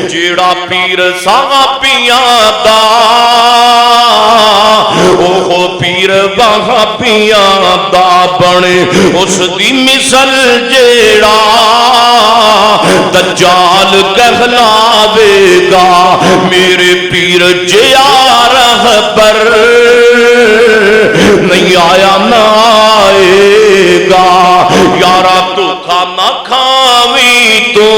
جیڑا پیر صحابیاں دا اوہ پیر وہابیاں دا بنے اس دی مثل جیڑا دجال کہلاوے گا میرے پیر جیا رہبر نہیں آیا نہ آئے گا یارا تو کھانا کھاوی تو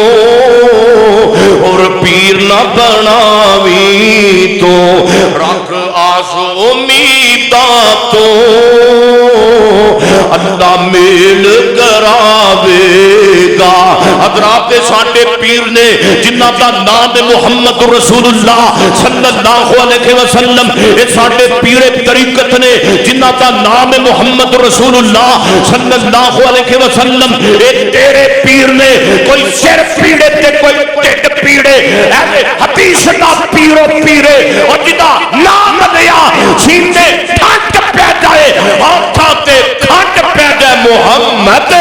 اور پیر نہ بناوی تو رکھ آس امیداں تو اللہ میل کراوے گا حضرات ساڈے پیر نے جنہ دا نام محمد رسول اللہ صلی اللہ علیہ وسلم اے ساڈے پیر طریقت نے جنہ دا نام محمد رسول اللہ صلی اللہ علیہ وسلم اے تیرے پیر نے کوئی سر پیڑے تے کوئی ٹٹ پیڑے اے حدیث دا پیرو پیرے اور جدا نام دیا سینے ٹھنڈ پہ جائے ہاتھاں تے ٹھنڈ پہ جائے محمد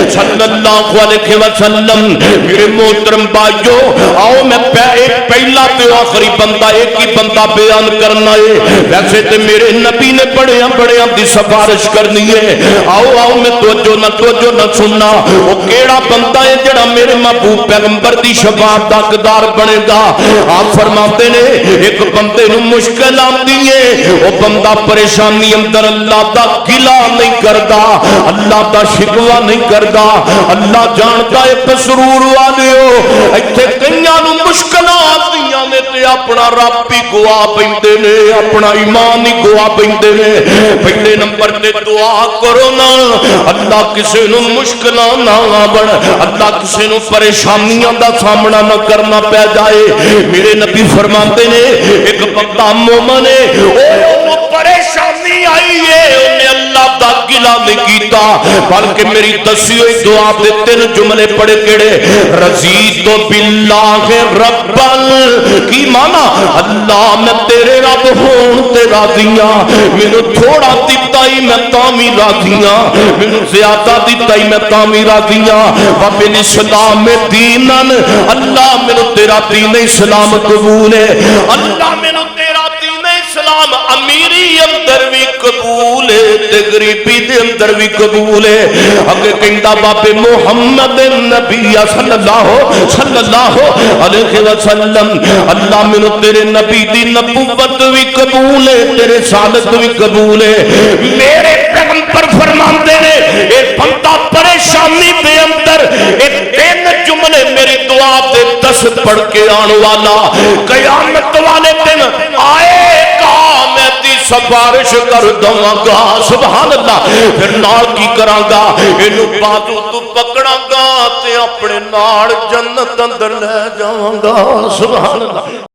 صلی اللہ علیہ وسلم میرے محترم بھائیو آؤ میں پہلا تے آخری بندہ ایک ہی بندہ بیان کرنا ہے ویسے تے میرے نبی نے بڑے دی سفارش کرنی ہے آؤ میں توجہ نہ سننا وہ کیڑا بندہ ہے جڑا میرے محبوب پیغمبر دی شفاعت دا حقدار بنے گا آپ فرماتے نے ایک بندے نو مشکل آندی ہے وہ بندہ پریشانی اندر اللہ دا گلا نہیں کردا اللہ دا شکوہ نہیں کردا اللہ جانتا ہے پسرور والیو ایتھے کئیاں نو مشکلات دیاں نے تے اپنا رب بھی گوا پیندے نے اپنا ایمان ہی گوا پیندے نے پہلے نمبر تے دعا کرو نا اللہ کسے نو مشکلاں نہ آون اللہ کسے نو پریشانیاں دا سامنا نہ کرنا پہ جائے میرے نبی فرماتے نے ایک بندہ مومن ہے او پریشانی آئی ہے انہیں اللہ دا گلا نہیں کیتا بلکہ میری دسی ہوئی دعا دے تین جملے پڑے کیڑے رضیت باللہ ربا کی مانا اللہ میں تیرے رب ہون تے راضیاں میں تھوڑا دیتا ہی میں تامی راضیاں میں زیادہ دیتا ہی میں تامی راضیاں وَبِنِ اسلام دینن اللہ میں تیرا دین اسلام قبول ہے اللہ میں تیرا دین اسلام امیری اندر بھی قبول ہے تے غریبی دے اندر بھی قبول ہے اگر کہندا بابے محمد نبی صلی اللہ علیہ وسلم اللہ میں تیرے نبی دی نبوت بھی قبول ہے تیرے رسالت بھی قبول ہے میرے پیغمبر فرماندے نے اے بندہ پریشانی دے اندر اے تین جملے میری دعا دے 10 پڑھ کے آن والا قیامت والے دن آئے گا میں دی سفارش کر دوں گا سبحان اللہ پھر نال کی کراں گا اینو بازو تو پکڑاں گا تے اپنے نال جنت اندر لے جاواں گا سبحان اللہ